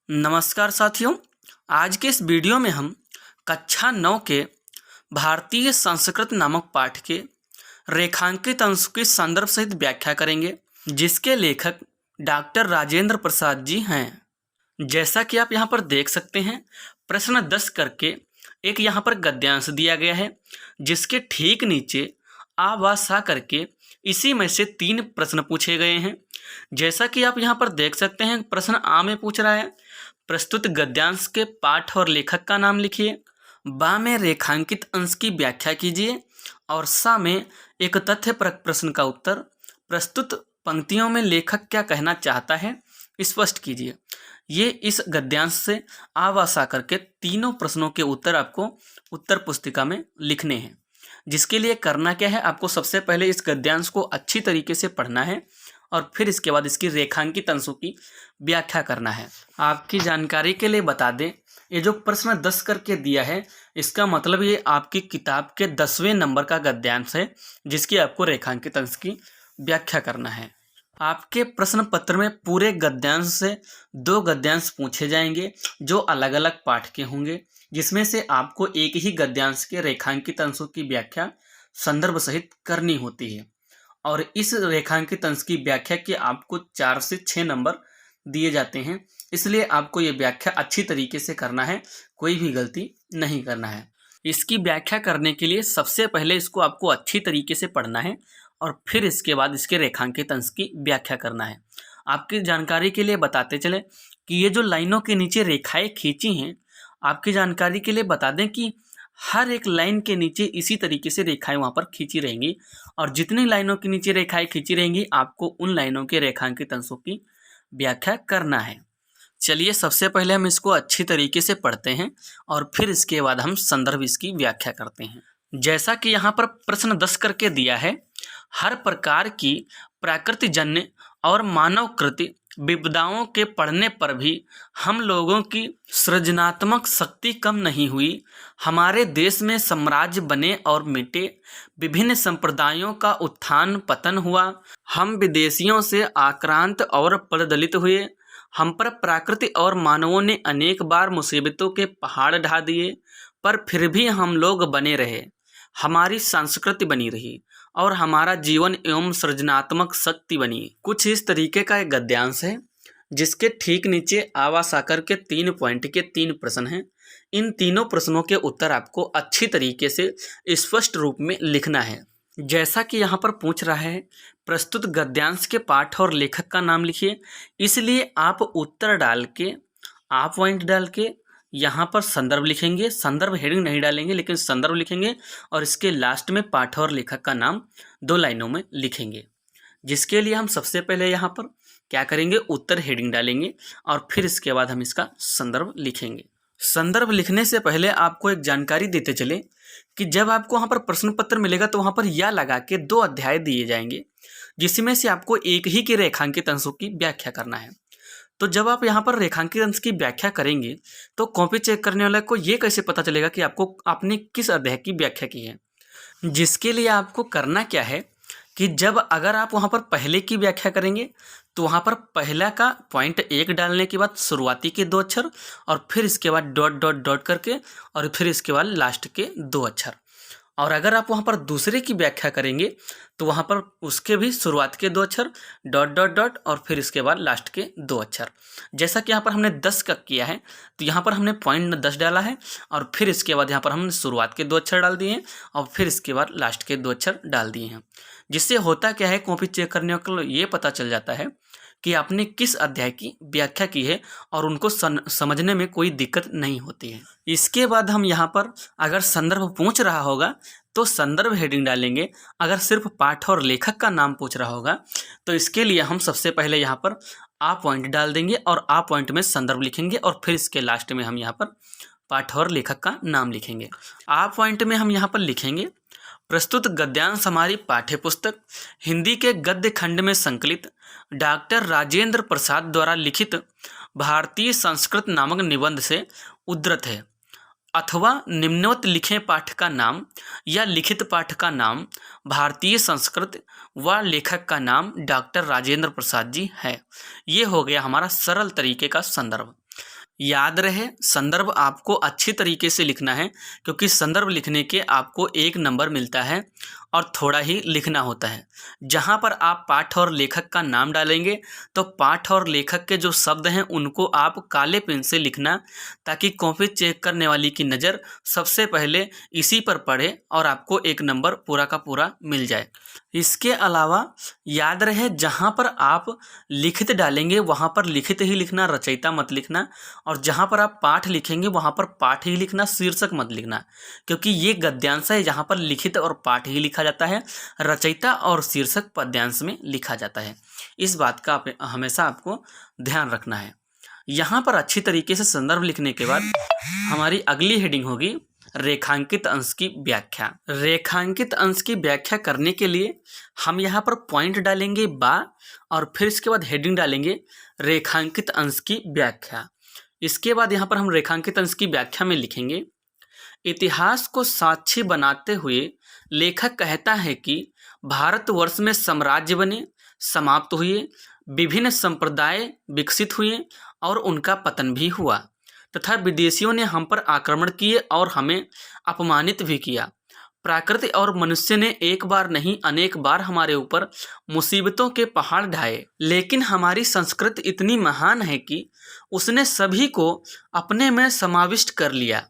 नमस्कार साथियों। आज के इस वीडियो में हम कक्षा 9 के भारतीय संस्कृत नामक पाठ के रेखांकित अंश की संदर्भ सहित व्याख्या करेंगे, जिसके लेखक डॉक्टर राजेंद्र प्रसाद जी हैं। जैसा कि आप यहाँ पर देख सकते हैं, प्रश्न 10 करके एक यहाँ पर गद्यांश दिया गया है, जिसके ठीक नीचे आ व सा करके इसी में से 3 प्रश्न पूछे गए हैं। जैसा कि आप यहाँ पर देख सकते हैं, प्रश्न आ में पूछ रहा है प्रस्तुत गद्यांश के पाठ और लेखक का नाम लिखिए। बा में रेखांकित अंश की व्याख्या कीजिए और सा में एक तथ्यपरक प्रश्न का उत्तर। प्रस्तुत पंक्तियों में लेखक क्या कहना चाहता है स्पष्ट कीजिए। ये इस गद्यांश से आ व सा करके तीनों प्रश्नों के उत्तर आपको उत्तर पुस्तिका में लिखने हैं। जिसके लिए करना क्या है, आपको सबसे पहले इस गद्यांश को अच्छी तरीके से पढ़ना है और फिर इसके बाद इसकी रेखांकित अंशों की व्याख्या करना है। आपकी जानकारी के लिए बता दें, ये जो प्रश्न 10 करके दिया है, इसका मतलब ये आपकी किताब के 10वें नंबर का गद्यांश है, जिसकी आपको रेखांकित अंश की व्याख्या करना है। आपके प्रश्न पत्र में पूरे गद्यांश से 2 गद्यांश पूछे जाएंगे, जो अलग अलग पाठ के होंगे, जिसमें से आपको एक ही गद्यांश के रेखांकित अंशों की व्याख्या संदर्भ सहित करनी होती है। और इस रेखांकित अंश की व्याख्या के आपको 4 से 6 नंबर दिए जाते हैं, इसलिए आपको ये व्याख्या अच्छी तरीके से करना है, कोई भी गलती नहीं करना है। इसकी व्याख्या करने के लिए सबसे पहले इसको आपको अच्छी तरीके से पढ़ना है और फिर इसके बाद इसके रेखांकित अंश की व्याख्या करना है। आपकी जानकारी के लिए बताते चले कि ये जो लाइनों के नीचे रेखाएं खींची हैं, आपकी जानकारी के लिए बता दें कि हर एक लाइन के नीचे इसी तरीके से रेखाएं वहाँ पर खींची रहेंगी और जितनी लाइनों के नीचे रेखाएं खींची रहेंगी, आपको उन लाइनों के रेखांकित अंशों की व्याख्या करना है। चलिए, सबसे पहले हम इसको अच्छी तरीके से पढ़ते हैं और फिर इसके बाद हम संदर्भ इसकी व्याख्या करते हैं। जैसा कि यहाँ पर प्रश्न 10 करके दिया है, हर प्रकार की प्राकृतिजन्य और मानवकृत विपदाओं के पड़ने पर भी हम लोगों की सृजनात्मक शक्ति कम नहीं हुई। हमारे देश में साम्राज्य बने और मिटे, विभिन्न संप्रदायों का उत्थान पतन हुआ, हम विदेशियों से आक्रांत और प्रदलित हुए, हम पर प्रकृति और मानवों ने अनेक बार मुसीबतों के पहाड़ ढा दिए, पर फिर भी हम लोग बने रहे, हमारी संस्कृति बनी रही और हमारा जीवन एवं सृजनात्मक शक्ति बनी। कुछ इस तरीके का एक गद्यांश है, जिसके ठीक नीचे आवा साकर के 3 पॉइंट के 3 प्रश्न हैं। इन तीनों प्रश्नों के उत्तर आपको अच्छी तरीके से स्पष्ट रूप में लिखना है। जैसा कि यहाँ पर पूछ रहा है, प्रस्तुत गद्यांश के पाठ और लेखक का नाम लिखिए, इसलिए आप उत्तर डाल के आप पॉइंट डाल के यहाँ पर संदर्भ लिखेंगे। संदर्भ हेडिंग नहीं डालेंगे, लेकिन संदर्भ लिखेंगे और इसके लास्ट में पाठ और लेखक का नाम 2 लाइनों में लिखेंगे। जिसके लिए हम सबसे पहले यहाँ पर क्या करेंगे, उत्तर हेडिंग डालेंगे और फिर इसके बाद हम इसका संदर्भ लिखेंगे। संदर्भ लिखने से पहले आपको एक जानकारी देते चले कि जब आपको वहाँ पर प्रश्न पत्र मिलेगा तो वहाँ पर या लगा के 2 अध्याय दिए जाएंगे, जिसमें से आपको एक ही के रेखांकित अंशों की व्याख्या करना है। तो जब आप यहाँ पर रेखांकित अंश की व्याख्या करेंगे तो कॉपी चेक करने वाले को ये कैसे पता चलेगा कि आपने किस अध्याय की व्याख्या की है। जिसके लिए आपको करना क्या है कि जब अगर आप वहाँ पर पहले की व्याख्या करेंगे तो वहाँ पर पहला का पॉइंट 1 डालने के बाद शुरुआती के 2 अक्षर और फिर इसके बाद डॉट डॉट डॉट करके और फिर इसके बाद लास्ट के 2 अक्षर। और अगर आप वहाँ पर दूसरे की व्याख्या करेंगे तो वहाँ पर उसके भी शुरुआत के 2 अक्षर डॉट डॉट डॉट और फिर इसके बाद लास्ट के 2 अक्षर। जैसा कि यहाँ पर हमने 10 का किया है, तो यहाँ पर हमने पॉइंट 10 डाला है और फिर इसके बाद यहाँ पर हमने शुरुआत के 2 अक्षर डाल दिए हैं और फिर इसके बाद लास्ट के 2 अक्षर डाल दिए हैं। जिससे होता क्या है, कॉपी चेक करने को ये पता चल जाता है कि आपने किस अध्याय की व्याख्या की है और उनको समझने में कोई दिक्कत नहीं होती है। इसके बाद हम यहाँ पर अगर संदर्भ पूछ रहा होगा तो संदर्भ हेडिंग डालेंगे। अगर सिर्फ पाठ और लेखक का नाम पूछ रहा होगा तो इसके लिए हम सबसे पहले यहाँ पर आ पॉइंट डाल देंगे और आ पॉइंट में संदर्भ लिखेंगे और फिर इसके लास्ट में हम यहाँ पर पाठ और लेखक का नाम लिखेंगे। आ पॉइंट में हम यहाँ पर लिखेंगे, प्रस्तुत गद्यांश हमारी पाठ्यपुस्तक हिंदी के गद्य खंड में संकलित डॉक्टर राजेंद्र प्रसाद द्वारा लिखित भारतीय संस्कृत नामक निबंध से उद्धृत है, अथवा निम्नवत लिखे पाठ का नाम या लिखित पाठ का नाम भारतीय संस्कृत व लेखक का नाम डॉक्टर राजेंद्र प्रसाद जी है। ये हो गया हमारा सरल तरीके का संदर्भ। याद रहे, संदर्भ आपको अच्छी तरीके से लिखना है, क्योंकि संदर्भ लिखने के आपको 1 नंबर मिलता है और थोड़ा ही लिखना होता है। जहाँ पर आप पाठ और लेखक का नाम डालेंगे तो पाठ और लेखक के जो शब्द हैं उनको आप काले पेन से लिखना, ताकि कॉपी चेक करने वाली की नज़र सबसे पहले इसी पर पड़े और आपको 1 नंबर पूरा का पूरा मिल जाए। इसके अलावा याद रहे, जहाँ पर आप लिखित डालेंगे वहाँ पर लिखित ही लिखना, रचयिता मत लिखना। और जहाँ पर आप पाठ लिखेंगे वहाँ पर पाठ ही लिखना, शीर्षक मत लिखना, क्योंकि ये गद्यांश है जहाँ पर लिखित और पाठ ही लिखा जाता है, रचयिता और शीर्षक पद्यांश में लिखा जाता है। इस बात का हमेशा आपको ध्यान रखना है। यहाँ पर अच्छी तरीके से संदर्भ लिखने के बाद हमारी अगली हेडिंग होगी रेखांकित अंश की व्याख्या। रेखांकित अंश की व्याख्या करने के लिए हम यहाँ पर पॉइंट डालेंगे बा, और फिर इसके बाद हेडिंग डालेंगे रेखांकित अंश की व्याख्या। इसके बाद यहाँ पर हम रेखांकित अंश की व्याख्या में लिखेंगे, इतिहास को साक्षी बनाते हुए लेखक कहता है कि भारतवर्ष में साम्राज्य बने, समाप्त हुए, विभिन्न संप्रदाय विकसित हुए और उनका पतन भी हुआ, तथा विदेशियों ने हम पर आक्रमण किए और हमें अपमानित भी किया। प्रकृति और मनुष्य ने एक बार नहीं अनेक बार हमारे ऊपर मुसीबतों के पहाड़ ढाए, लेकिन हमारी संस्कृति इतनी महान है कि उसने सभी को अपने में समाविष्ट कर लिया।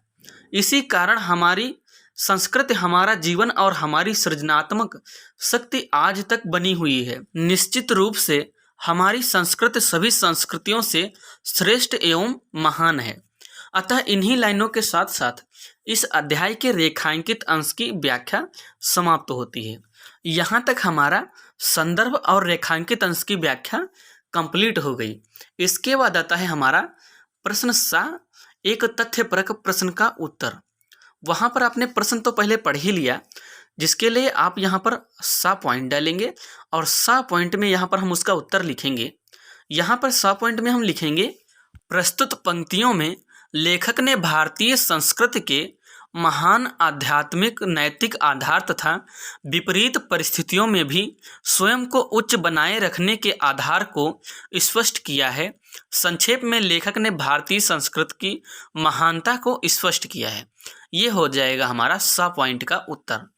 इसी कारण हमारी संस्कृति, हमारा जीवन और हमारी सृजनात्मक शक्ति आज तक बनी हुई है। निश्चित रूप से हमारी संस्कृति सभी संस्कृतियों से श्रेष्ठ एवं महान है। अतः इन्हीं लाइनों के साथ साथ इस अध्याय के रेखांकित अंश की व्याख्या समाप्त होती है। यहाँ तक हमारा संदर्भ और रेखांकित अंश की व्याख्या कंप्लीट हो गई। इसके बाद आता है हमारा प्रश्न सा, एक तथ्यपरक प्रश्न का उत्तर। वहाँ पर आपने प्रश्न तो पहले पढ़ ही लिया, जिसके लिए आप यहाँ पर सा पॉइंट डालेंगे और सा पॉइंट में यहाँ पर हम उसका उत्तर लिखेंगे। यहाँ पर सा पॉइंट में हम लिखेंगे, प्रस्तुत पंक्तियों में लेखक ने भारतीय संस्कृति के महान आध्यात्मिक नैतिक आधार तथा विपरीत परिस्थितियों में भी स्वयं को उच्च बनाए रखने के आधार को स्पष्ट किया है। संक्षेप में लेखक ने भारतीय संस्कृति की महानता को स्पष्ट किया है। ये हो जाएगा हमारा सा पॉइंट का उत्तर।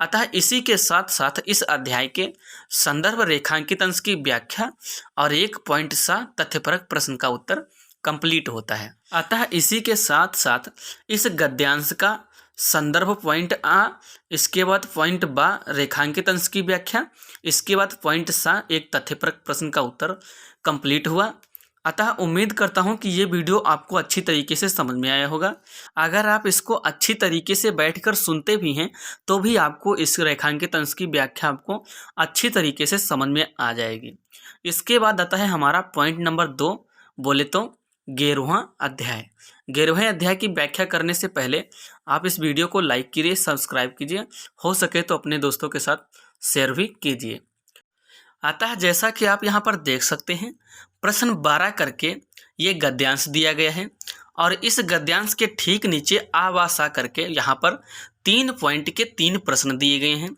अतः इसी के साथ साथ इस अध्याय के संदर्भ, रेखांकित अंश की व्याख्या और 1 पॉइंट सा तथ्यपरक प्रश्न का उत्तर कंप्लीट होता है। अतः इसी के साथ साथ इस गद्यांश का संदर्भ पॉइंट आ, इसके बाद पॉइंट बा रेखांकित अंश की व्याख्या, इसके बाद पॉइंट सा 1 तथ्यपरक प्रश्न का उत्तर कंप्लीट हुआ। अतः उम्मीद करता हूं कि ये वीडियो आपको अच्छी तरीके से समझ में आया होगा। अगर आप इसको अच्छी तरीके से बैठकर सुनते भी हैं तो भी आपको इस रेखांकित अंश की व्याख्या आपको अच्छी तरीके से समझ में आ जाएगी। इसके बाद आता है हमारा पॉइंट नंबर 2, बोले तो 11वां अध्याय। 11वें अध्याय की व्याख्या करने से पहले आप इस वीडियो को लाइक कीजिए, सब्सक्राइब कीजिए, हो सके तो अपने दोस्तों के साथ शेयर भी कीजिए। अतः जैसा कि आप यहाँ पर देख सकते हैं, प्रश्न 12 करके ये गद्यांश दिया गया है और इस गद्यांश के ठीक नीचे आ वा सा करके यहाँ पर 3 पॉइंट के 3 प्रश्न दिए गए हैं।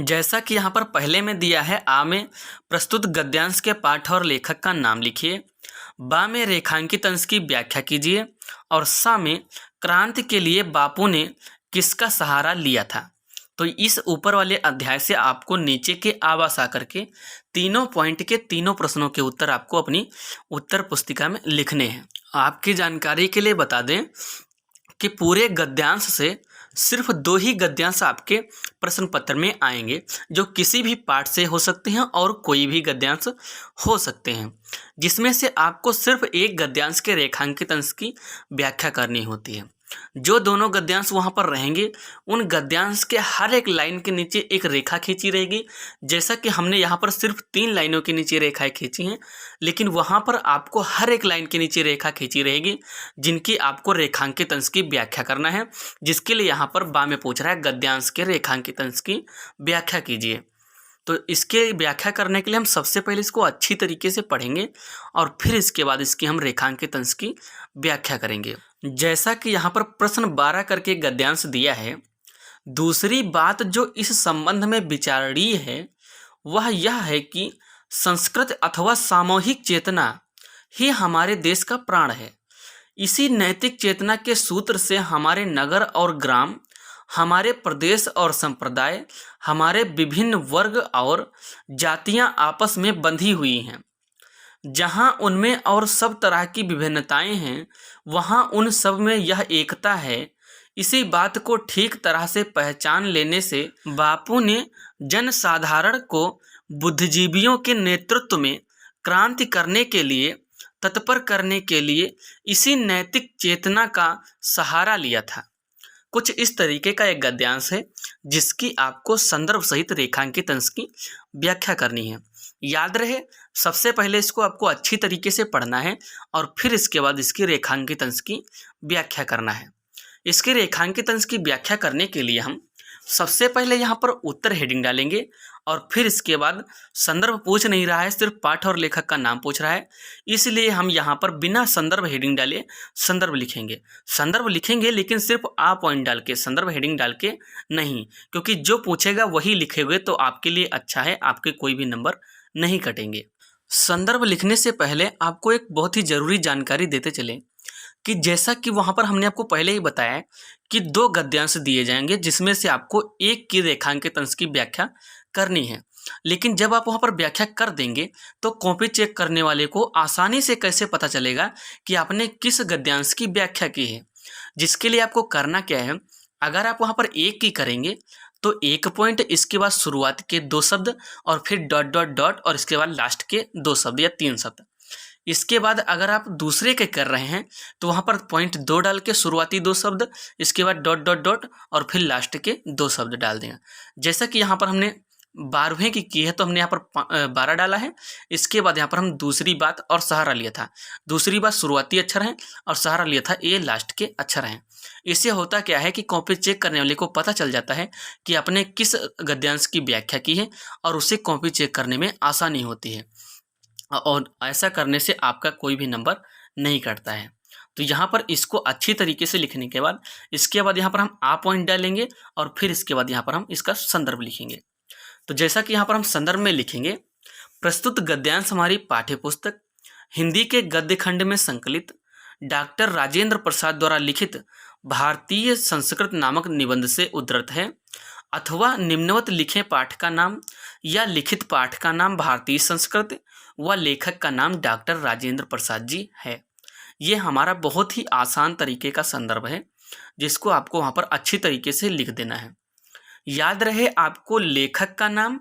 जैसा कि यहाँ पर पहले में दिया है, आ में प्रस्तुत गद्यांश के पाठ और लेखक का नाम लिखिए, बा में रेखांकित अंश की व्याख्या कीजिए और सा में क्रांति के लिए बापू ने किसका सहारा लिया था। तो इस ऊपर वाले अध्याय से आपको नीचे के आवास आकर के 3 पॉइंट के 3 प्रश्नों के उत्तर आपको अपनी उत्तर पुस्तिका में लिखने हैं। आपकी जानकारी के लिए बता दें कि पूरे गद्यांश से सिर्फ 2 ही गद्यांश आपके प्रश्न पत्र में आएंगे, जो किसी भी पाठ से हो सकते हैं और कोई भी गद्यांश हो सकते हैं, जिसमें से आपको सिर्फ 1 गद्यांश के रेखांकित अंश की व्याख्या करनी होती है। जो दोनों गद्यांश वहाँ पर रहेंगे, उन गद्यांश के हर एक लाइन के नीचे एक रेखा खींची रहेगी। जैसा कि हमने यहाँ पर सिर्फ 3 लाइनों के नीचे रेखाएं खींची हैं, लेकिन वहाँ पर आपको हर एक लाइन के नीचे रेखा खींची रहेगी, जिनकी आपको रेखांकित अंश की व्याख्या करना है। जिसके लिए यहाँ पर बा में पूछ रहा है, गद्यांश के रेखांकित अंश की व्याख्या कीजिए। तो इसके व्याख्या करने के लिए हम सबसे पहले इसको अच्छी तरीके से पढ़ेंगे और फिर इसके बाद इसकी हम रेखांकित अंश की व्याख्या करेंगे। जैसा कि यहाँ पर प्रश्न 12 करके गद्यांश दिया है, दूसरी बात जो इस संबंध में विचारणीय है वह यह है कि संस्कृत अथवा सामूहिक चेतना ही हमारे देश का प्राण है। इसी नैतिक चेतना के सूत्र से हमारे नगर और ग्राम, हमारे प्रदेश और संप्रदाय, हमारे विभिन्न वर्ग और जातियां आपस में बंधी हुई हैं। जहां उनमें और सब तरह की विभिन्नताएं हैं, वहां उन सब में यह एकता है। इसी बात को ठीक तरह से पहचान लेने से बापू ने जनसाधारण को बुद्धिजीवियों के नेतृत्व में क्रांति करने के लिए, तत्पर करने के लिए इसी नैतिक चेतना का सहारा लिया था। कुछ इस तरीके का एक गद्यांश है जिसकी आपको संदर्भ सहित रेखांकित अंश की व्याख्या करनी है। याद रहे, सबसे पहले इसको आपको अच्छी तरीके से पढ़ना है और फिर इसके बाद इसकी रेखांकित अंश की व्याख्या करना है। इसके रेखांकित अंश की व्याख्या करने के लिए हम सबसे पहले यहाँ पर उत्तर हेडिंग डालेंगे और फिर इसके बाद संदर्भ पूछ नहीं रहा है, सिर्फ पाठ और लेखक का नाम पूछ रहा है, इसलिए हम यहाँ पर बिना संदर्भ हेडिंग डाले संदर्भ लिखेंगे। संदर्भ लिखेंगे लेकिन सिर्फ आ पॉइंट डाल के, संदर्भ हेडिंग डाल के नहीं, क्योंकि जो पूछेगा वही लिखेंगे तो आपके लिए अच्छा है, आपके कोई भी नंबर नहीं कटेंगे। संदर्भ लिखने से पहले आपको एक बहुत ही जरूरी जानकारी देते चले कि जैसा कि वहाँ पर हमने आपको पहले ही बताया कि 2 गद्यांश दिए जाएंगे जिसमें से आपको एक की रेखांकित अंश की व्याख्या करनी है। लेकिन जब आप वहाँ पर व्याख्या कर देंगे तो कॉपी चेक करने वाले को आसानी से कैसे पता चलेगा कि आपने किस गद्यांश की व्याख्या की है। जिसके लिए आपको करना क्या है, अगर आप वहाँ पर एक की करेंगे तो 1 पॉइंट, इसके बाद शुरुआत के 2 शब्द और फिर डॉट डॉट डॉट और इसके बाद लास्ट के 2 शब्द या 3 शब्द। इसके बाद अगर आप दूसरे के कर रहे हैं तो वहाँ पर पॉइंट 2 डाल के शुरुआती 2 शब्द, इसके बाद डॉट डॉट डॉट और फिर लास्ट के 2 शब्द डाल देंगे। जैसा कि यहाँ पर हमने 12वें की है तो हमने यहाँ पर 12 डाला है। इसके बाद यहाँ पर हम दूसरी बात और सहारा लिया था। दूसरी बात शुरुआती अक्षर हैं और सहारा लिया था ये लास्ट के अक्षर हैं। इससे होता क्या है कि कॉपी चेक करने वाले को पता चल जाता है कि आपने किस गद्यांश की व्याख्या की है और उसे कॉपी चेक करने में आसानी होती है, और ऐसा करने से आपका कोई भी नंबर नहीं कटता है। तो यहाँ पर इसको अच्छी तरीके से लिखने के बाद इसके बाद यहाँ पर हम आ पॉइंट डालेंगे और फिर इसके बाद यहाँ पर हम इसका संदर्भ लिखेंगे। तो जैसा कि यहाँ पर हम संदर्भ में लिखेंगे, प्रस्तुत गद्यांश हमारी पाठ्यपुस्तक हिंदी के गद्य खंड में संकलित डॉक्टर राजेंद्र प्रसाद द्वारा लिखित भारतीय संस्कृत नामक निबंध से उद्धृत है, अथवा निम्नवत लिखे पाठ का नाम या लिखित पाठ का नाम भारतीय संस्कृत व लेखक का नाम डॉक्टर राजेंद्र प्रसाद जी है। ये हमारा बहुत ही आसान तरीके का संदर्भ है जिसको आपको वहाँ पर अच्छी तरीके से लिख देना है। याद रहे, आपको लेखक का नाम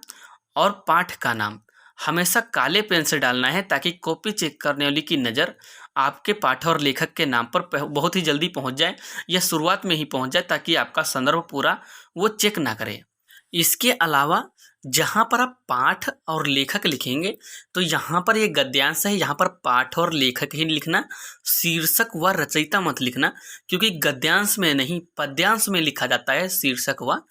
और पाठ का नाम हमेशा काले पेन से डालना है ताकि कॉपी चेक करने वाले की नज़र आपके पाठ और लेखक के नाम पर बहुत ही जल्दी पहुंच जाए या शुरुआत में ही पहुंच जाए, ताकि आपका संदर्भ पूरा वो चेक ना करे। इसके अलावा जहाँ पर आप पाठ और लेखक लिखेंगे तो यहाँ पर ये गद्यांश है, यहाँ पर पाठ और लेखक ही लिखना, शीर्षक व रचयिता मत लिखना, क्योंकि गद्यांश में नहीं पद्यांश में लिखा जाता है शीर्षक व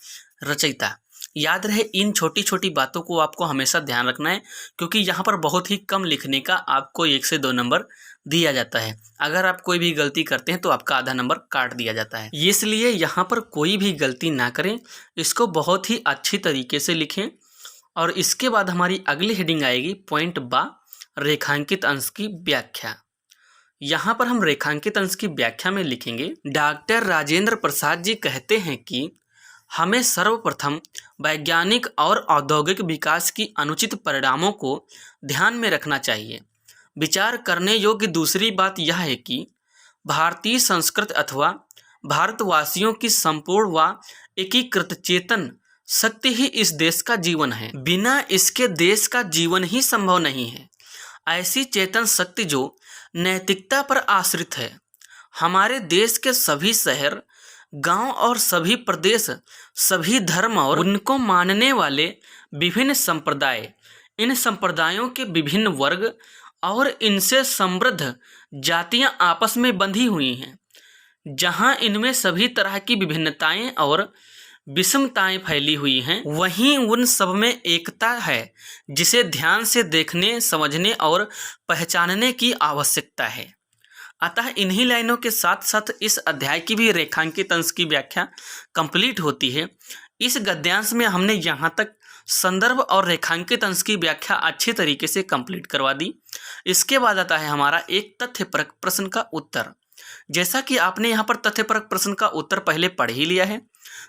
रचयिता। याद रहे, इन छोटी छोटी बातों को आपको हमेशा ध्यान रखना है, क्योंकि यहाँ पर बहुत ही कम लिखने का आपको 1 से 2 नंबर दिया जाता है। अगर आप कोई भी गलती करते हैं तो आपका आधा नंबर काट दिया जाता है। इसलिए यहाँ पर कोई भी गलती ना करें, इसको बहुत ही अच्छी तरीके से लिखें। और इसके बाद हमारी अगली हेडिंग आएगी पॉइंट बा, रेखांकित अंश की व्याख्या। यहाँ पर हम रेखांकित अंश की व्याख्या में लिखेंगे, डॉक्टर राजेंद्र प्रसाद जी कहते हैं कि हमें सर्वप्रथम वैज्ञानिक और औद्योगिक विकास की अनुचित परिणामों को ध्यान में रखना चाहिए। विचार करने योग्य दूसरी बात यह है कि भारतीय संस्कृत अथवा भारतवासियों की संपूर्ण व एकीकृत चेतन शक्ति ही इस देश का जीवन है। बिना इसके देश का जीवन ही संभव नहीं है। ऐसी चेतन शक्ति जो नैतिकता पर आश्रित है। हमारे देश के सभी शहर, गांव और सभी प्रदेश, सभी धर्म और उनको मानने वाले विभिन्न संप्रदाय, इन संप्रदायों के विभिन्न वर्ग और इनसे समृद्ध जातियां आपस में बंधी हुई हैं। जहां इनमें सभी तरह की विभिन्नताएं और विषमताएं फैली हुई हैं, वहीं उन सब में एकता है जिसे ध्यान से देखने, समझने और पहचानने की आवश्यकता है। अतः इन्हीं लाइनों के साथ साथ इस अध्याय की भी रेखांकित अंश की व्याख्या कंप्लीट होती है। इस गद्यांश में हमने यहाँ तक संदर्भ और रेखांकित अंश की व्याख्या अच्छी तरीके से कंप्लीट करवा दी। इसके बाद आता है हमारा एक तथ्यपरक प्रश्न का उत्तर। जैसा कि आपने यहाँ पर तथ्यपरक प्रश्न का उत्तर पहले पढ़ ही लिया है,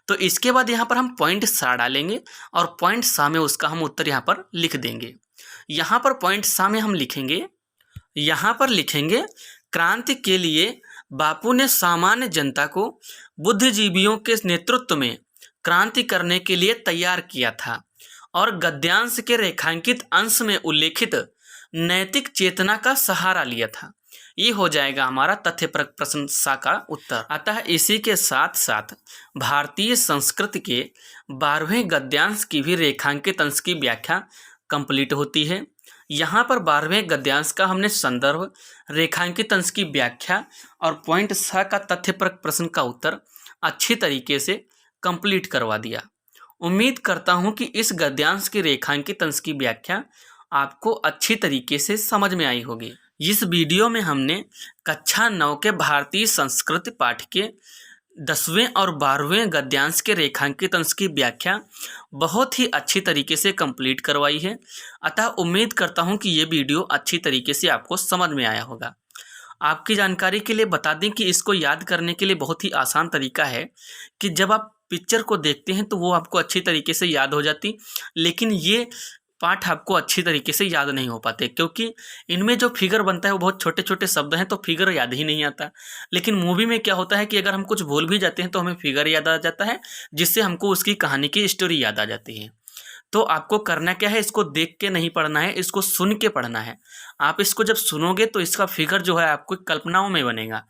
तो इसके बाद यहाँ पर हम पॉइंट सा डालेंगे और पॉइंट सा में उसका हम उत्तर यहाँ पर लिख देंगे। यहाँ पर पॉइंट सा में हम लिखेंगे, यहाँ पर लिखेंगे क्रांति के लिए बापू ने सामान्य जनता को बुद्धिजीवियों के नेतृत्व में क्रांति करने के लिए तैयार किया था और गद्यांश के रेखांकित अंश में उल्लेखित नैतिक चेतना का सहारा लिया था। ये हो जाएगा हमारा तथ्यपरक प्रश्न सा का उत्तर। अतः इसी के साथ साथ भारतीय संस्कृत के 12वें गद्यांश की भी रेखांकित अंश की व्याख्या कंप्लीट होती है। यहाँ पर 12वें गद्यांश का हमने संदर्भ, रेखांकित अंश की व्याख्या और पॉइंट सा का तथ्यपरक प्रश्न का उत्तर अच्छी तरीके से कंप्लीट करवा दिया। उम्मीद करता हूँ कि इस गद्यांश की रेखांकित अंश की व्याख्या आपको अच्छी तरीके से समझ में आई होगी। इस वीडियो में हमने कक्षा 9 के भारतीय संस्कृत पाठ के 10वें और 12वें गद्यांश के रेखांकित अंश की व्याख्या बहुत ही अच्छी तरीके से कंप्लीट करवाई है। अतः उम्मीद करता हूं कि ये वीडियो अच्छी तरीके से आपको समझ में आया होगा। आपकी जानकारी के लिए बता दें कि इसको याद करने के लिए बहुत ही आसान तरीका है कि जब आप पिक्चर को देखते हैं तो वो आपको अच्छी तरीके से याद हो जाती, लेकिन ये पाठ आपको अच्छी तरीके से याद नहीं हो पाते क्योंकि इनमें जो फिगर बनता है वो बहुत छोटे छोटे शब्द हैं, तो फिगर याद ही नहीं आता। लेकिन मूवी में क्या होता है कि अगर हम कुछ भूल भी जाते हैं तो हमें फिगर याद आ जाता है, जिससे हमको उसकी कहानी की स्टोरी याद आ जाती है। तो आपको करना क्या है, इसको देख के नहीं पढ़ना है, इसको सुन के पढ़ना है। आप इसको जब सुनोगे तो इसका फिगर जो है आपको कल्पनाओं में बनेगा,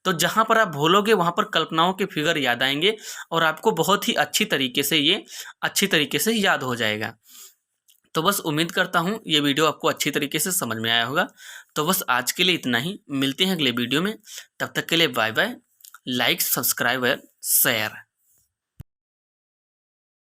तो जहाँ पर आप भूलोगे वहाँ पर कल्पनाओं के फिगर याद आएंगे और आपको बहुत ही अच्छी तरीके से ये अच्छी तरीके से याद हो जाएगा। तो बस उम्मीद करता हूँ ये वीडियो आपको अच्छी तरीके से समझ में आया होगा। तो बस आज के लिए इतना ही, मिलते हैं अगले वीडियो में। तब तक के लिए बाय बाय। लाइक, सब्सक्राइब और शेयर।